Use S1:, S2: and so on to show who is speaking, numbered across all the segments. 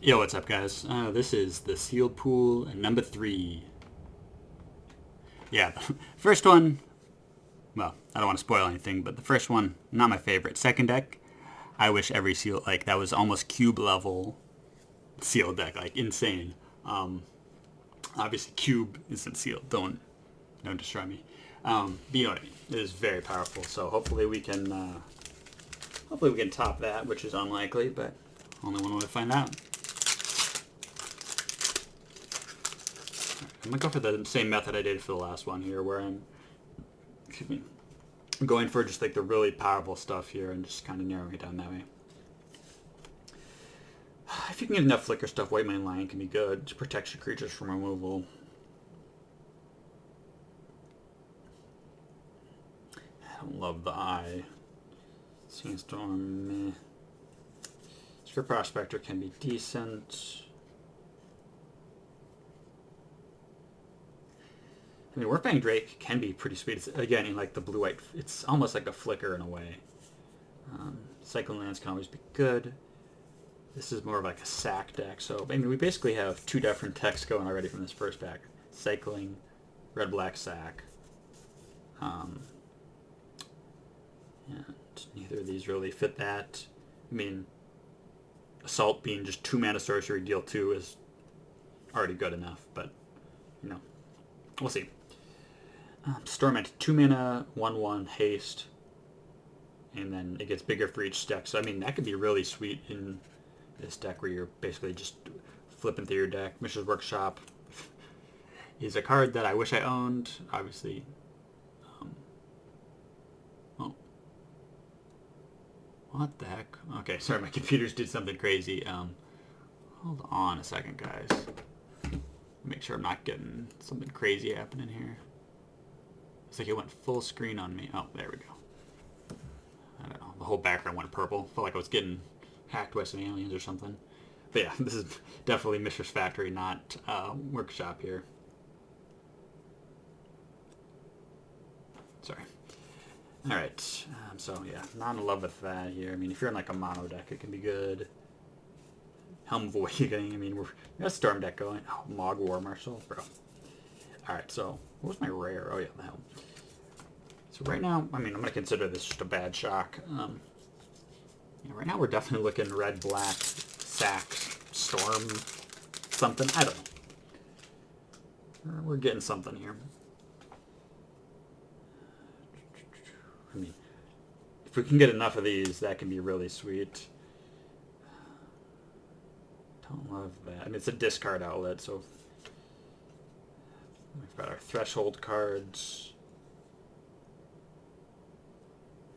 S1: Yo, what's up, guys? This is the sealed pool number 3. Yeah, the first one, well, I don't want to spoil anything, but the first one, not my favorite. Second deck, I wish every seal, like, that was almost cube level sealed deck, like, insane. Obviously, cube isn't sealed. Don't destroy me. But you know what I mean. It is very powerful, so hopefully we can top that, which is unlikely, but only one way to find out. I'm going to go for the same method I did for the last one here, where I'm going for just like the really powerful stuff here and just kind of narrowing it down that way. If you can get enough flicker stuff, White Mane Lion can be good. It protects your creatures from removal. I don't love the eye. Sandstorm, meh. Script Prospector can be decent. I mean, Warpang Drake can be pretty sweet. It's, again, in like the blue-white, it's almost like a flicker in a way. Cyclone Lands can always be good. This is more of like a sack deck. So, I mean, we basically have 2 different decks going already from this first pack. Cycling, red-black sack. And neither of these really fit that. I mean, Assault being just 2 mana sorcery, deal 2 is already good enough, but, you know, we'll see. Stormant, 2 mana, 1/1, haste, and then it gets bigger for each deck. So, I mean, that could be really sweet in this deck where you're basically just flipping through your deck. Mishra's Workshop is a card that I wish I owned, obviously. Oh. What the heck? Okay, sorry, my computers did something crazy. Hold on a second, guys. Make sure I'm not getting something crazy happening here. It's like it went full screen on me. Oh, there we go. I don't know. The whole background went purple. Felt like I was getting hacked by some aliens or something. But yeah, this is definitely Mishra's Factory, not Workshop here. Sorry. Alright, so yeah, not in love with that here. I mean, if you're in like a mono deck, it can be good. Helm of Awakening, I mean, we got a Storm deck going. Oh, Mog War Marshal, bro. Alright, so, what was my rare? Oh yeah, the Helm. So right now, I mean, I'm going to consider this just a bad shock. Yeah, right now we're definitely looking red, black, sack, storm, something. I don't know. We're getting something here. I mean, if we can get enough of these, that can be really sweet. Don't love that. I mean, it's a discard outlet, so we've got our Threshold cards.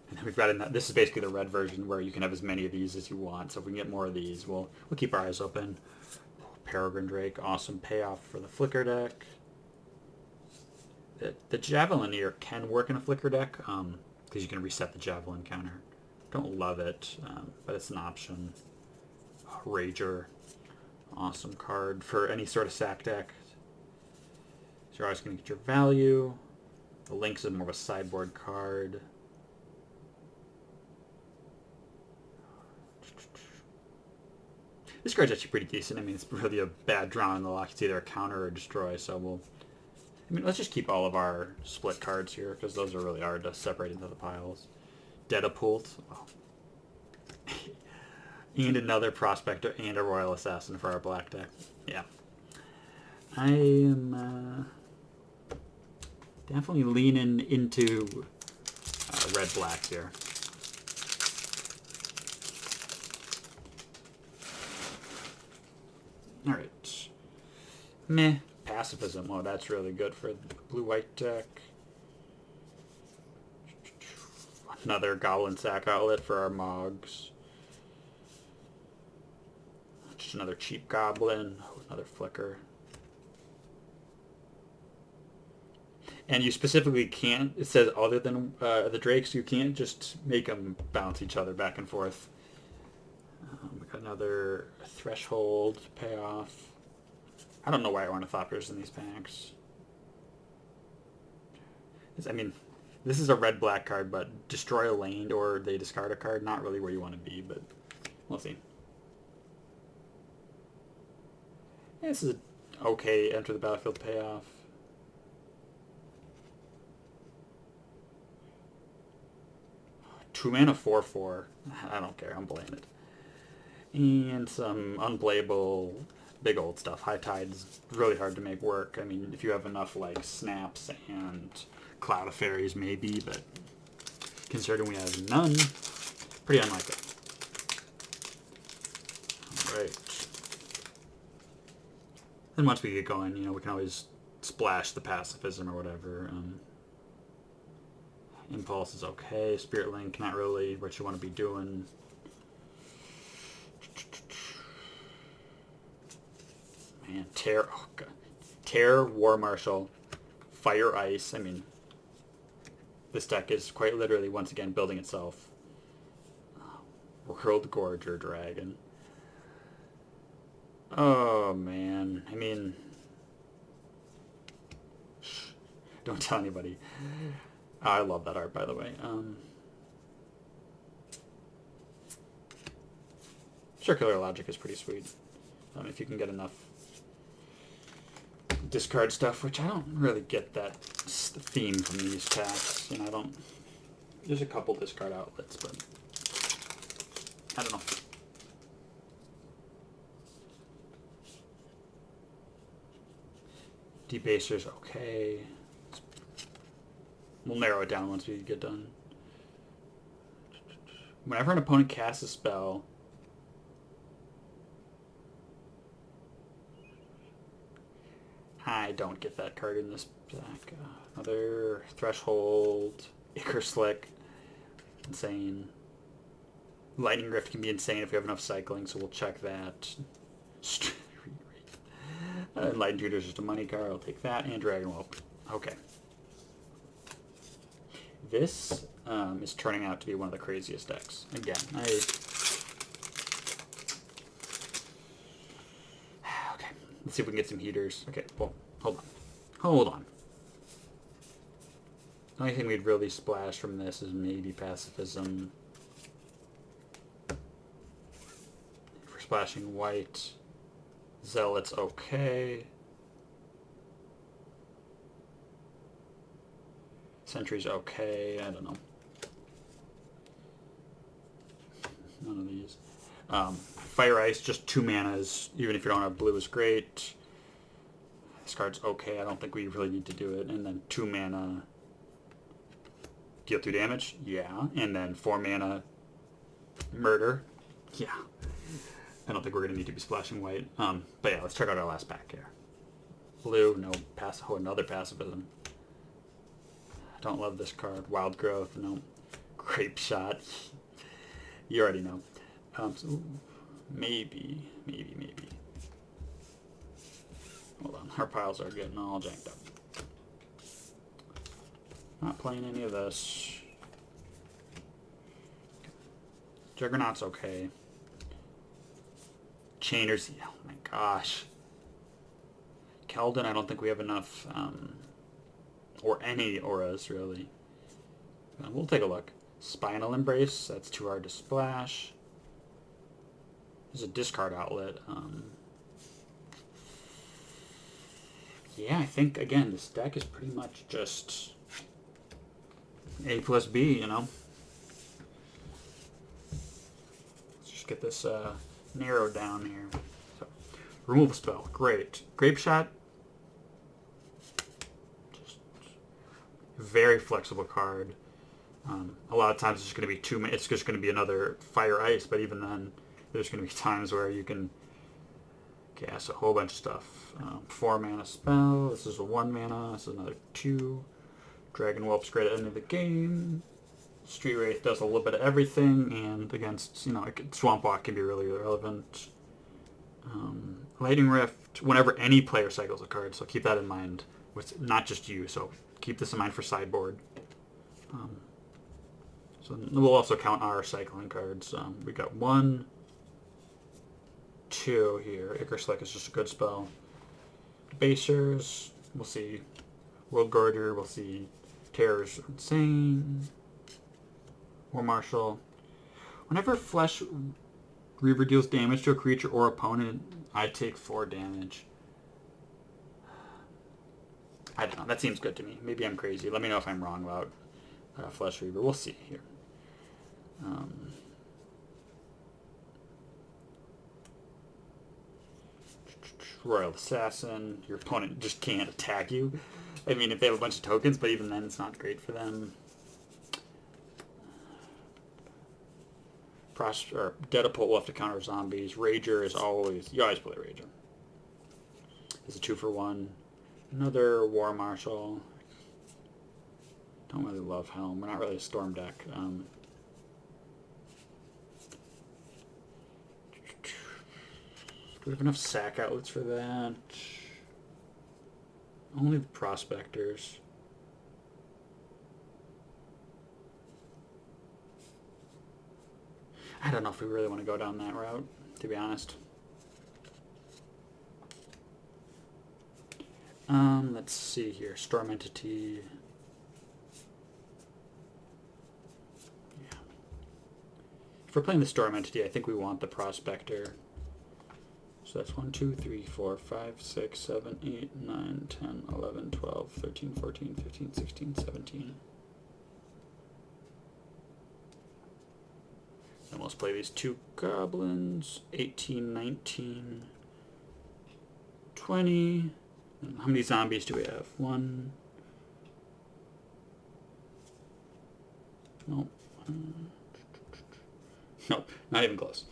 S1: And then we've got, this is basically the red version where you can have as many of these as you want. So if we can get more of these, we'll keep our eyes open. Peregrine Drake, awesome payoff for the Flicker deck. The Javelineer can work in a Flicker deck, because you can reset the Javelin counter. Don't love it, but it's an option. Rager, awesome card for any sort of sack deck. So you're always going to get your value. The Lynx is more of a sideboard card. This card's actually pretty decent. I mean, it's really a bad draw in the lock. It's either a counter or destroy, so we'll... I mean, let's just keep all of our split cards here, because those are really hard to separate into the piles. Dedapult. Oh. And another Prospector and a Royal Assassin for our black deck. Yeah. I am definitely leaning into red-black here. Alright. Meh. Pacifism. Oh, that's really good for the blue-white deck. Another Goblin sack outlet for our Mogs. Just another cheap Goblin. Oh, another Flicker. And you specifically can't, it says other than the Drakes, you can't just make them bounce each other back and forth. We got another Threshold payoff. I don't know why Ornithopters in these packs. I mean, this is a red-black card, but destroy a land or they discard a card. Not really where you want to be, but we'll see. This is okay. Enter the battlefield payoff. Two mana 4/4. I don't care. I'm playing it. And some unplayable big old stuff. High Tide's really hard to make work. I mean, if you have enough like snaps and Cloud of Fairies, maybe, but considering we have none, pretty unlikely. All right. Then once we get going, you know, we can always splash the pacifism or whatever. Impulse is okay. Spirit Link, not really what you want to be doing. Man, Terror, oh God. Terror, War Marshal, Fire Ice. I mean, this deck is quite literally, once again, building itself. World Gorger Dragon. Oh, man. I mean, don't tell anybody. I love that art, by the way. Circular Logic is pretty sweet. If you can get enough discard stuff, which I don't really get that theme from these packs. You know, I don't. There's a couple discard outlets, but I don't know. Debaser's okay. We'll narrow it down once we get done. Whenever an opponent casts a spell, I don't get that card in this deck. Another Threshold, Ichor Slick, insane. Lightning Rift can be insane if we have enough cycling, so we'll check that. Lightning Tutor is just a money card. I'll take that. And Dragon Whelp. Okay. This is turning out to be one of the craziest decks. Again, okay, let's see if we can get some heaters. Okay, well, hold on. The only thing we'd really splash from this is maybe Pacifism. If we're splashing white, Zealot's okay. Sentry's okay. I don't know. None of these. Fire Ice, just 2 manas. Even if you don't have blue, is great. This card's okay. I don't think we really need to do it. And then 2 mana. Deal 2 damage? Yeah. And then 4 mana. Murder? Yeah. I don't think we're going to need to be splashing white. But yeah, let's check out our last pack here. Blue, no. Oh, another Pacifism. Don't love this card. Wild Growth, no. Grape Shot. You already know. So maybe. Hold on. Our piles are getting all janked up. Not playing any of this. Juggernaut's okay. Chainers. Oh my gosh. Keldon, I don't think we have enough. Or any auras, really. We'll take a look. Spinal Embrace, that's too hard to splash. There's a discard outlet. Yeah, I think, again, this deck is pretty much just A plus B, you know? Let's just get this narrowed down here. So, remove a spell, great. Grape Shot. Very flexible card. A lot of times it's just going to be it's just going to be another Fire Ice, but even then there's going to be times where you can cast a whole bunch of stuff. 4 mana spell. This is a 1 mana. This is another 2. Dragon Whelp's great at the end of the game. Street Wraith does a little bit of everything, and against, you know, Swamp Walk can be really relevant. Lightning Rift, whenever any player cycles a card, so keep that in mind. With not just you, so keep this in mind for sideboard. So we'll also count our cycling cards. We got 1, 2 here. Ichor Slick is just a good spell. Basers, we'll see. World Gorger, we'll see. Terror's insane. War Marshal. Whenever Flesh Reaver deals damage to a creature or opponent, I take 4 damage. I don't know. That seems good to me. Maybe I'm crazy. Let me know if I'm wrong about Flesh Reaver. We'll see here. Royal Assassin. Your opponent just can't attack you. I mean, if they have a bunch of tokens, but even then it's not great for them. Dedapult will have to counter zombies. Rager is always... You always play Rager. It's a 2-for-1. Another War Marshal. Don't really love Helm. We're not really a Storm deck. Do we have enough sack outlets for that? Only the Prospectors. I don't know if we really want to go down that route, to be honest. Let's see here. Storm Entity. Yeah. If we're playing the Storm Entity, I think we want the Prospector. So that's 1, 2, 3, 4, 5, 6, 7, 8, 9, 10, 11, 12, 13, 14, 15, 16, 17. And let's play these 2 Goblins. 18, 19, 20. How many zombies do we have? 1. Nope. Nope, not even close.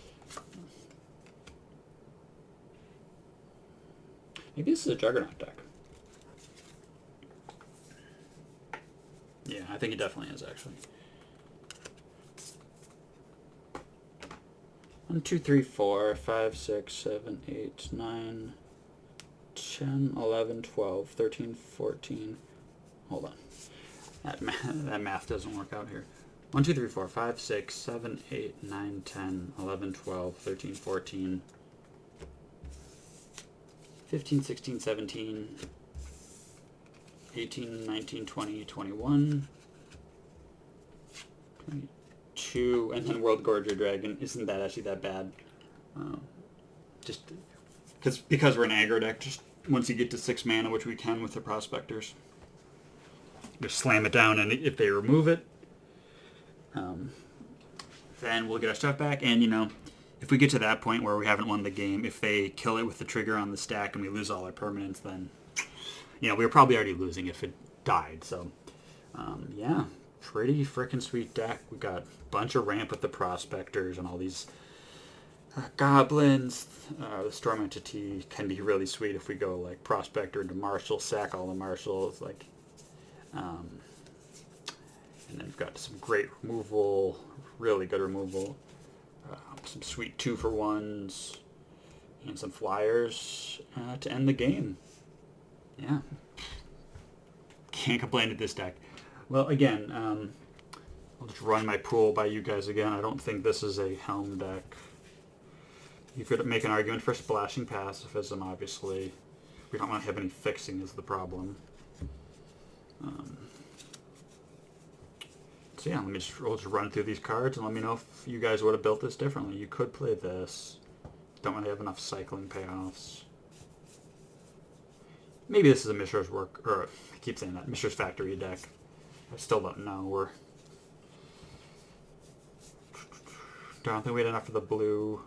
S1: Maybe this is a Juggernaut deck. Yeah, I think it definitely is, actually. 1, 2, 3, 4, 5, 6, 7, 8, 9, 10, 11, 12, 13, 14. Hold on. That math doesn't work out here. 1, 2, 3, 4, 5, 6, 7, 8, 9, 10, 11, 12, 13, 14. 15, 16, 17, 18, 19, 20, 21, 22, and then World Gorger Dragon. Isn't that actually that bad? Just because we're an aggro deck, just once you get to 6 mana, which we can with the Prospectors, just slam it down, and if they remove it, then we'll get our stuff back. And, you know, if we get to that point where we haven't won the game, if they kill it with the trigger on the stack and we lose all our permanents, then, you know, we were probably already losing if it died. So, yeah, pretty freaking sweet deck. We got a bunch of ramp with the Prospectors and all these Goblins. The Storm Entity can be really sweet if we go, like, Prospector into Marshal, sack all the Marshals, like, and then we've got some great removal, really good removal. Some sweet 2-for-1s and some flyers to end the game. Yeah. Can't complain with this deck. Well, again, I'll just run my pool by you guys again. I don't think this is a Helm deck. You could make an argument for Splashing Pacifism, obviously. We don't want to have any fixing is the problem. So yeah, we'll just run through these cards and let me know if you guys would have built this differently. You could play this. Don't really have enough cycling payoffs. Maybe this is a Mishra's work, or I keep saying that, Mishra's Factory deck. I still don't know. Don't think we had enough for the blue.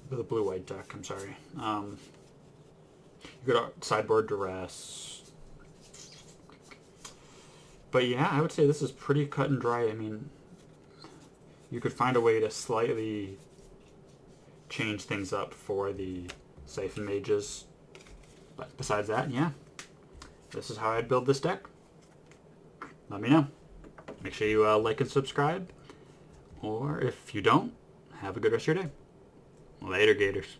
S1: The blue-white deck, I'm sorry. You got sideboard Duress. But yeah, I would say this is pretty cut and dry. I mean, you could find a way to slightly change things up for the Siphon Mages. But besides that, yeah, this is how I'd build this deck. Let me know. Make sure you like and subscribe. Or if you don't, have a good rest of your day. Later, Gators.